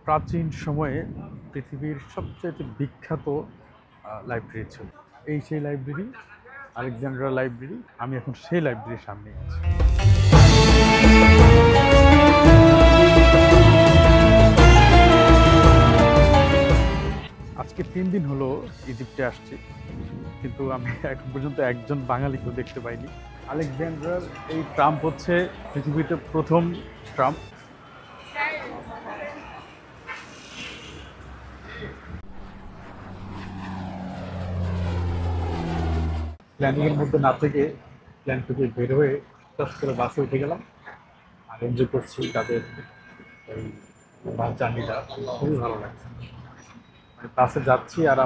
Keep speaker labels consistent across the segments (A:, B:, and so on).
A: প্রাচীন সময়ে পৃথিবীর সবচেয়ে বিখ্যাত লাইব্রেরি ছিল। এই সেই লাইব্রেরি, আলেকজান্ড্রা লাইব্রেরি। আমি এখন সেই লাইব্রেরির সামনে আছি। আজকে 3 দিন হলো ইজিপ্টে আসছি, কিন্তু আমি এখন পর্যন্ত একজন বাঙালিকেও দেখতে পাইনি। আলেকজান্ড্রার এই ট্রাম্প হচ্ছে পৃথিবীতে প্রথম ট্রাম্প। প্ল্যানিংয়ের মধ্যে না থেকে প্ল্যান থেকে বের হয়ে টাচ করে বাসে উঠে গেলাম আর এনজয় করছি তাদের এই বাস জার্নিটা। খুবই ভালো লাগছে। মানে বাসে যাচ্ছি আর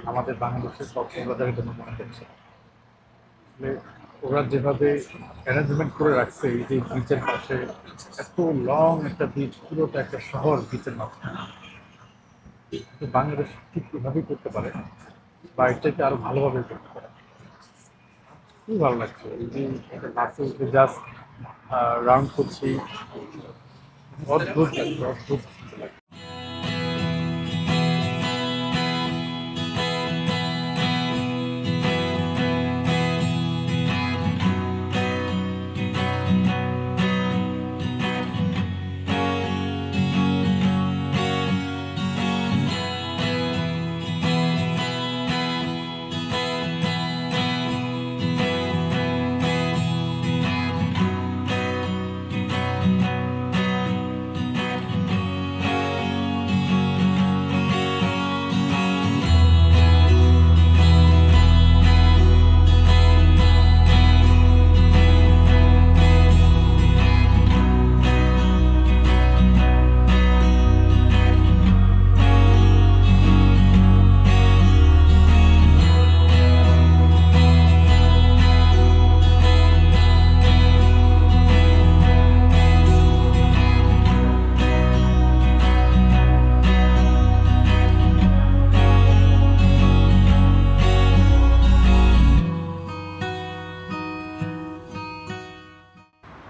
A: আমাদের বাংলাদেশের কক্সবাজারের জন্য মনে হচ্ছে। আসলে ওরা যেভাবে অ্যারেঞ্জমেন্ট করে রাখছে এই যে বিচের পাশে, এত লং একটা বিচ, পুরোটা একটা শহর বিচের মাঝখানে। বাংলাদেশ ঠিক এভাবেই করতে পারে বা এর থেকে আরো ভালোভাবে করতে পারে। খুবই ভালো লাগছে। এই যে একটা বাসে উঠে জাস্ট রাউন্ড করছি, অদ্ভুত লাগছে, অদ্ভুত লাগছে।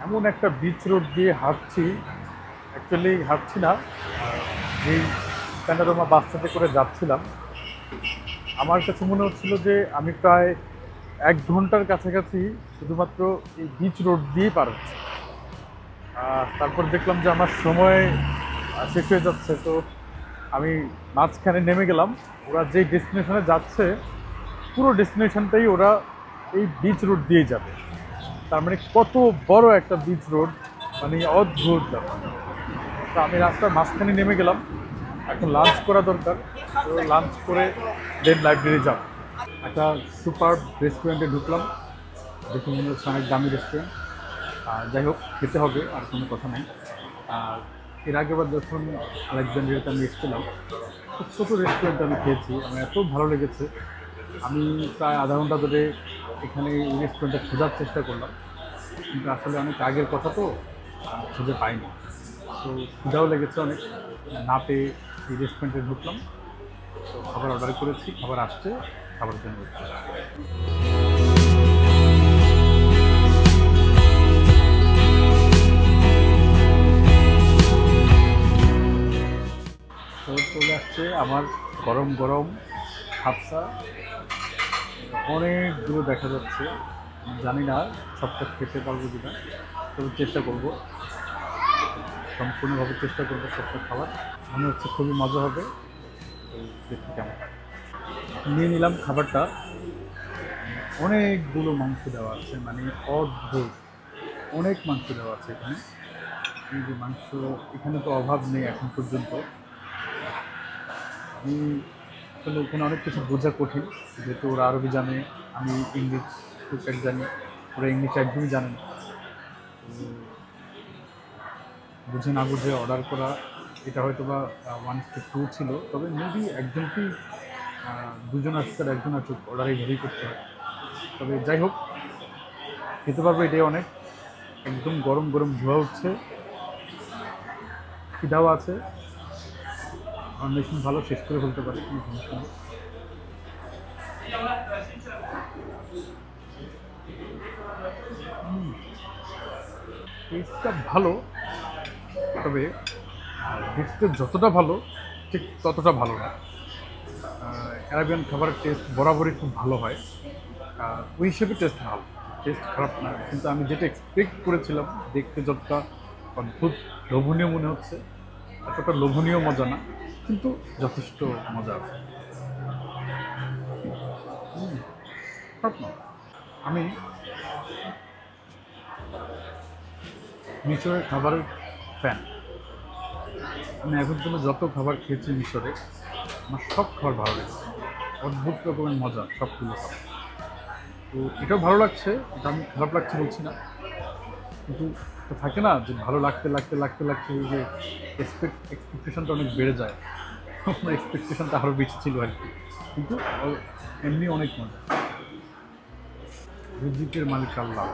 A: এমন একটা বিচ রোড দিয়ে হাঁটছি, অ্যাকচুয়ালি হাঁটছি না, যেই প্যানোরামা বাসটাতে করে যাচ্ছিলাম, আমার কাছে মনে হচ্ছিল যে আমি প্রায় 1 ঘন্টার কাছাকাছি শুধুমাত্র এই বিচ রোড দিয়েই পার হচ্ছি। তারপর দেখলাম যে আমার সময় শেষ হয়ে যাচ্ছে, তো আমি মাঝখানে নেমে গেলাম। ওরা যেই ডেস্টিনেশনে যাচ্ছে পুরো ডেস্টিনেশনটাই ওরা এই বিচ রোড দিয়েই যাবে। তার মানে কত বড় একটা বিচ রোড, মানে অদ্ভুত ব্যাপার। তো আমি রাস্তার মাঝখানে নেমে গেলাম। এখন লাঞ্চ করা দরকার, তো লাঞ্চ করে দেন লাইব্রেরি যাব। একটা সুপার রেস্টুরেন্টে ঢুকলাম, দেখে মনে হচ্ছে অনেক দামি রেস্টুরেন্ট। যাই হোক, খেতে হবে, আর কোনো কথা নেই। আর এর আগেবার যখন আলেকজান্ড্রিয়াতে আমি এসেছিলাম, খুব ছোটো রেস্টুরেন্টে আমি খেয়েছি, আমার এত ভালো লেগেছে। আমি প্রায় আধা ঘন্টা ধরে এখানে এই রেস্টুরেন্টে খোঁজার চেষ্টা করলাম, কিন্তু আসলে অনেক আগের কথা তো খুঁজে পাইনি। তো ক্ষুধাও লেগেছে অনেক, না পেয়ে এই রেস্টুরেন্টে ঢুকলাম। তো খাবার অর্ডার করেছি, খাবার আসছে, খাবারের জন্য তো চলে আসছে আমার গরম গরম হাফসা। অনেক দূরে দেখা যাচ্ছে, জানি না সবটা খেতে পারবো কিনা, তবে চেষ্টা করব, সম্পূর্ণভাবে চেষ্টা করবো সবটা খাবার। মনে হচ্ছে খুবই মজা হবে, তো দেখি কেমন। নিয়ে নিলাম খাবারটা। অনেকগুলো মাংস দেওয়া আছে, মানে অদ্ভুত, অনেক মাংস দেওয়া আছে এখানে। এই যে মাংস, এখানে তো অভাব নেই এখন পর্যন্ত। আমি আসলে এখানে অনেক কিছু বোঝা কঠিন, যেহেতু ওরা আরবি জানে, আমি ইংলিশ টুকটাক জানি, ওরা ইংলিশ একদমই জানে না। বুঝে না বুঝে অর্ডার করা, এটা হয়তো বা 1:2 ছিল, তবে মেবি একজন কি 2জন আসছে আর 1জন আছে, অর্ডার এইভাবেই করতে হয়। তবে যাই হোক, খেতে পারবো, এটাই অনেক। একদম গরম গরম ধোয়া উঠছে, খিদাও আছে। আমার মেশিন ভালো, শেষ করে ফেলতে পারে, কোনো সমস্যা নেই। টেস্টটা ভালো, তবে দেখতে যতটা ভালো ঠিক ততটা ভালো না। অ্যারাবিয়ান খাবারের টেস্ট বরাবরই খুব ভালো হয়, ওই হিসেবে টেস্ট ভালো, টেস্ট খারাপ না। কিন্তু আমি যেটা এক্সপেক্ট করেছিলাম, দেখতে যতটা অদ্ভুত লোভনীয় মনে হচ্ছে এতটা লোভনীয় মজা না, কিন্তু যথেষ্ট মজা আছে। খারাপ না। আমি মিশরের খাবারের ফ্যান। আমি এখন পর্যন্ত যত খাবার খেয়েছি মিশরে, আমার সব খাবার ভালো লেগেছে। অদ্ভুত রকমের মজা সবগুলো খাবার। তো এটাও ভালো লাগছে, এটা আমি খারাপ লাগছে বলছি না, কিন্তু একটা থাকে না যে ভালো লাগতে লাগতে লাগতে লাগতে এই যে এক্সপেকটেশনটা অনেক বেড়ে যায়। আমার এক্সপেকটেশনটা আরও বেশি ছিল আর কি, কিন্তু এমনি অনেক মজা। রিজিকের মালিক আল্লাহ,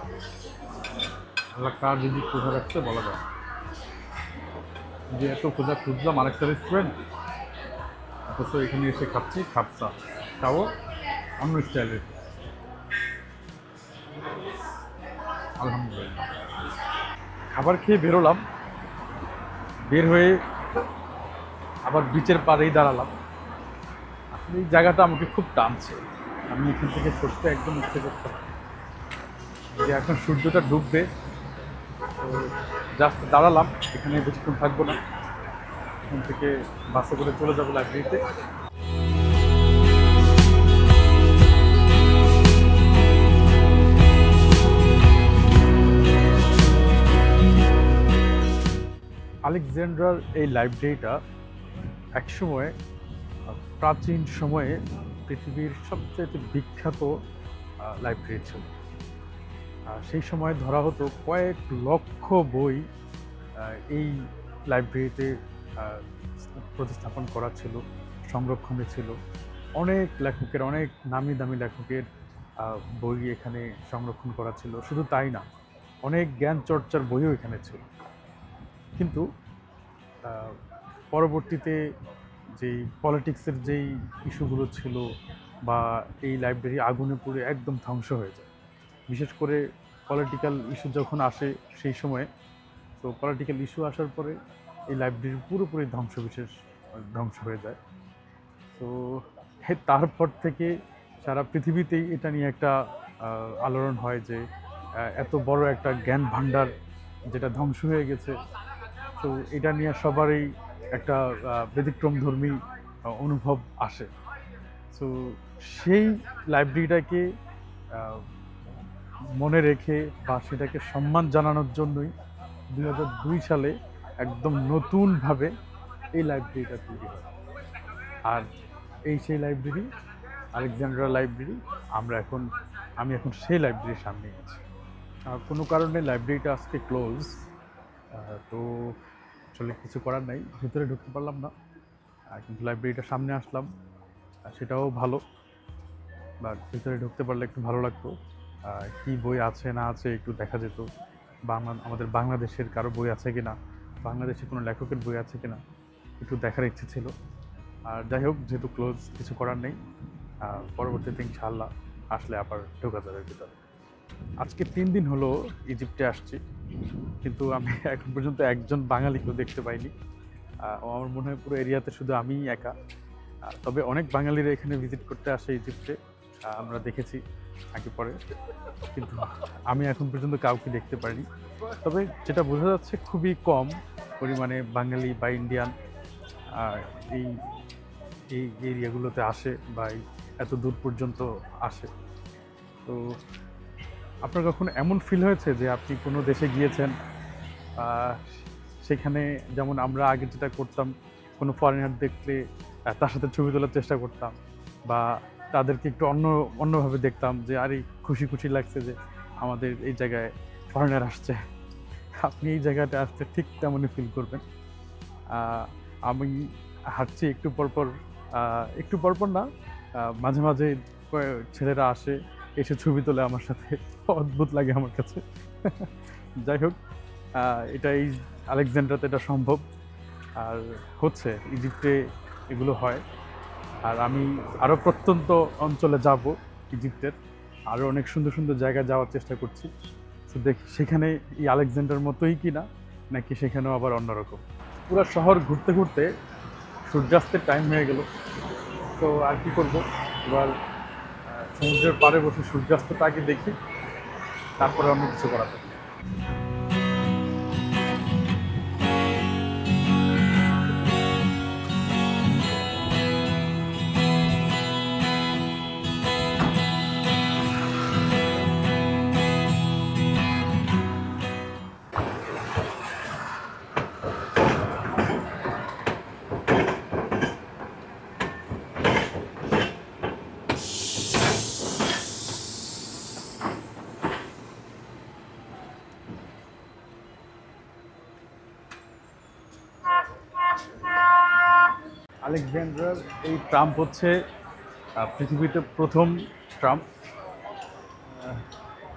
A: আল্লাহ কার রিজিক কোথায় রাখতে বলা যায় না। যে এত খোঁজা খুঁজলাম আরেকটা রেস্টুরেন্ট, অথচ এখানে এসে খাচ্ছি খাপসা, তাও অন্য স্টাইলের। আলহামদুলিল্লাহ। খাবার খেয়ে বেরোলাম, বের হয়ে আবার বিচের পাড়েই দাঁড়ালাম। আসলে এই জায়গাটা আমাকে খুব টানছে, আমি এখান থেকে সরতে একদম ইচ্ছে করতাম। যে এখন সূর্যটা ডুববে, তো জাস্ট দাঁড়ালাম, এখানে বেশিক্ষণ থাকবো না, এখান থেকে বাসে করে চলে যাবো লাইব্রেরিতে। আলেকজান্ড্রার এই লাইব্রেরিটা একসময় প্রাচীন সময়ে পৃথিবীর সবচেয়ে বিখ্যাত লাইব্রেরি ছিল। সেই সময় ধরা হতো কয়েক লক্ষ বই এই লাইব্রেরিতে প্রতিস্থাপন করা ছিল, সংরক্ষণে ছিল। অনেক লেখকের, অনেক নামি দামি লেখকের বই এখানে সংরক্ষণ করা ছিল। শুধু তাই না, অনেক জ্ঞান চর্চার বইও এখানে ছিল। কিন্তু পরবর্তীতে যেই পলিটিক্সের যেই ইস্যুগুলো ছিল, বা এই লাইব্রেরি আগুনে পুড়ে একদম ধ্বংস হয়ে যায়। বিশেষ করে পলিটিক্যাল ইস্যু যখন আসে সেই সময়ে, তো পলিটিক্যাল ইস্যু আসার পরে এই লাইব্রেরি পুরোপুরি ধ্বংস হয়ে যায়। তো তারপর থেকে সারা পৃথিবীতেই এটা নিয়ে একটা আলোড়ন হয় যে এত বড় একটা জ্ঞান ভাণ্ডার যেটা ধ্বংস হয়ে গেছে। তো এটা নিয়ে সবারই একটা ব্যতিক্রমধর্মী অনুভব আসে। তো সেই লাইব্রেরিটাকে মনে রেখে বা সেটাকে সম্মান জানানোর জন্যই 2002 সালে একদম নতুনভাবে এই লাইব্রেরিটা তৈরি হয়। আর সেই লাইব্রেরি আলেকজান্ড্রা লাইব্রেরি। আমি এখন সেই লাইব্রেরির সামনে আছি। কোনো কারণে লাইব্রেরিটা আজকে ক্লোজ, তো আসলে কিছু করার নাই, ভিতরে ঢুকতে পারলাম না। কিন্তু লাইব্রেরিটার সামনে আসলাম, সেটাও ভালো। বাট ভিতরে ঢুকতে পারলে একটু ভালো লাগতো, কী বই আছে না আছে একটু দেখা যেত। আমাদের বাংলাদেশের কারো বই আছে কিনা, বাংলাদেশে কোনো লেখকের বই আছে কিনা একটু দেখার ইচ্ছে ছিল। আর যাই হোক, যেহেতু ক্লোজ, কিছু করার নেই। পরবর্তীতে ইনশাআল্লাহ আসলে আবার ঢোকা যাবে ভিতরে। আজকে 3 দিন হলো ইজিপ্টে আসছি, কিন্তু আমি এখন পর্যন্ত একজন বাঙালিকেও দেখতে পাইনি। আমার মনে হয় পুরো এরিয়াতে শুধু আমিই একা। তবে অনেক বাঙালিরা এখানে ভিজিট করতে আসে ইজিপ্টে, আমরা দেখেছি আগে পরে, কিন্তু আমি এখন পর্যন্ত কাউকে দেখতে পারিনি। তবে যেটা বোঝা যাচ্ছে খুবই কম পরিমাণে বাঙালি বা ইন্ডিয়ান এই এই এরিয়াগুলোতে আসে বা এত দূর পর্যন্ত আসে। তো আপনার কখনো এমন ফিল হয়েছে যে আপনি কোনো দেশে গিয়েছেন, সেখানে যেমন আমরা আগে যেটা করতাম, কোনো ফরেনার দেখলে তার সাথে ছবি তোলার চেষ্টা করতাম, বা তাদেরকে একটু অন্যভাবে দেখতাম যে আরে খুশি খুশি লাগছে যে আমাদের এই জায়গায় ফরেনার আসছে। আপনি এই জায়গাটা আসতে ঠিক তেমনই ফিল করবেন। আমি হাঁটছি একটু পরপর না, মাঝে মাঝে ছেলেরা আসে, এসে ছবি তোলে আমার সাথে, অদ্ভুত লাগে আমার কাছে। যাই হোক, এটা এই আলেকজান্ড্রাতে এটা সম্ভব, আর হচ্ছে ইজিপ্টে এগুলো হয়। আর আমি আরও প্রত্যন্ত অঞ্চলে যাব ইজিপ্টের, আরও অনেক সুন্দর সুন্দর জায়গায় যাওয়ার চেষ্টা করছি। তো দেখি সেখানে এই আলেকজান্ডার মতোই কি না, নাকি সেখানেও আবার অন্যরকম। পুরো শহর ঘুরতে ঘুরতে সূর্যাস্তের টাইম হয়ে গেল। তো আর কি করব, এবার সমুদ্রের পাড়ে বসে সূর্যাস্তটা আগে দেখি, তারপরে অন্য কিছু করা যাবে। আলেকজান্ড্রার এই ট্রাম্প হচ্ছে পৃথিবীতে প্রথম ট্রাম্প।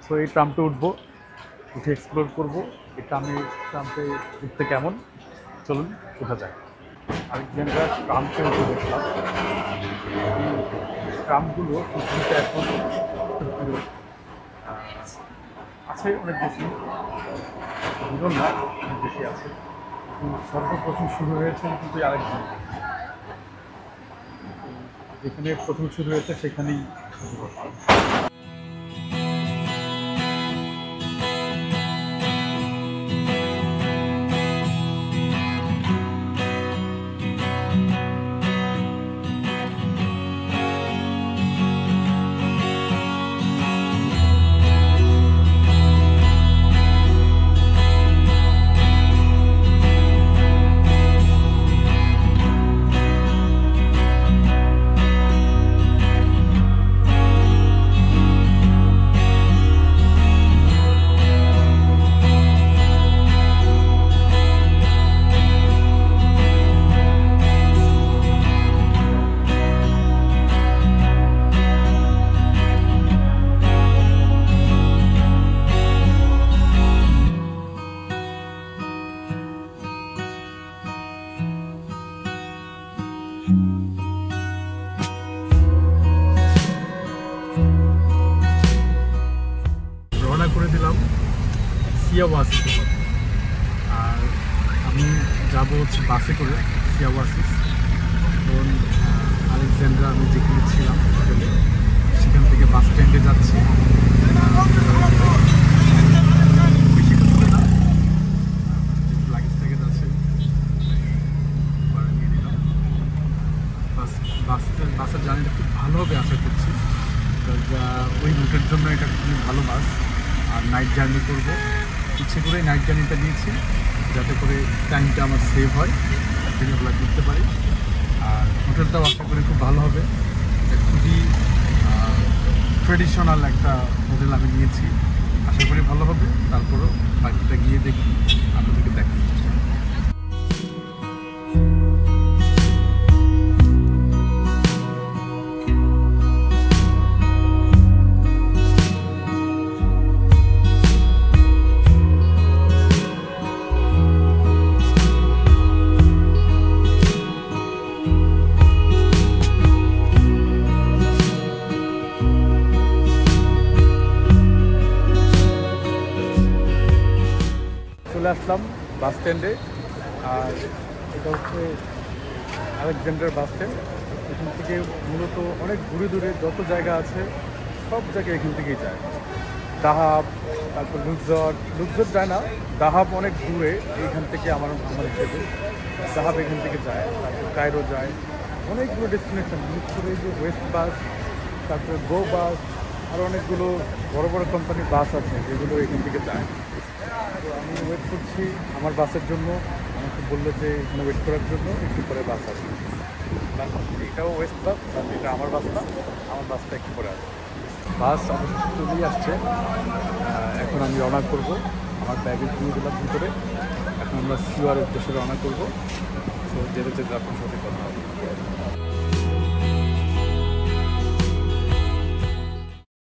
A: সো এই ট্রাম্পে উঠবো, উঠে এক্সপ্লোর করবো এই ট্রাম্পে উঠতে কেমন। চলুন উঠা যায়। আলেকজান্ড্রার ট্রাম্পে উঠে দেখলাম এই ট্রাম্পগুলো পৃথিবীতে এখন আছে অনেক বেশি, জীবন না অনেক বেশি আছে। সর্বপ্রথম শুরু হয়েছে কিন্তু আলেকজান্ড্রা, যেখানে প্রথম শুরু হয়েছে সেখানেই শুরু করতাম। রওনা করে দিলাম সিয়া ওয়াসিস, আর আমি যাব হচ্ছে বাসে করে সিয়া ওয়াসিস। কারণ আলেকজান্ড্রা আমি যেখানে ছিলাম সেখান থেকে বাস স্ট্যান্ডে যাচ্ছি। লাগেজ থেকে যাচ্ছে নিয়ে নিলাম। বাসের জার্নিটা খুব ভালো হবে আশা করছি, ওই রুটের জন্য এটা খুবই ভালো বাস। আর নাইট জার্নি করবো, ইচ্ছে করে নাইট জার্নিটা দিয়েছি যাতে করে টাইমটা আমার সেভ হয়, দিনের বেলা ঘুরতে পারি। আর হোটেলটাও আশা করি খুব ভালো হবে, এটা খুবই ট্রেডিশনাল একটা হোটেল আমি নিয়েছি, আশা করি ভালো হবে। তারপরও বাকিটা গিয়ে দেখি, আপনাদেরকে দেখার চেষ্টা করি। চলে আসলাম বাস স্ট্যান্ডে, আর এটা হচ্ছে আলেকজান্ডার বাস স্ট্যান্ড। এখান থেকে মূলত অনেক দূরে দূরে যত জায়গা আছে সব জায়গায় এখান থেকেই যায়। দাহাব, তারপর লুকজর যায় না, দাহাব অনেক দূরে এখান থেকে আমার হিসেবে। দাহাব এখান থেকে যায়, তারপর কায়রো যায়, অনেকগুলো ডেস্টিনেশন। বিশেষ করে যে ওয়েস্ট বাস, তারপরে গো বাস, আর অনেকগুলো বড় বড় কোম্পানির বাস আছে যেগুলো এখান থেকে যায়। তো আমি ওয়েট করছি আমার বাসের জন্য। আমাকে বললো যে এখানে ওয়েট করার জন্য, একটু পরে বাস আসবে। এটাও ওয়েস্ট বাস, এটা আমার বাসটা, আমার বাসটা একটু পরে আসবে। বাস অবশ্যই চলেই আসছে, এখন আমি রওনা করবো। আমার ব্যাগেজ নিয়ে দিলাম ভিতরে, এখন আমরা সিওয়ার উদ্দেশ্যে রওনা করবো। তো যেতে যেতে আপনার সাথে কথা হবে।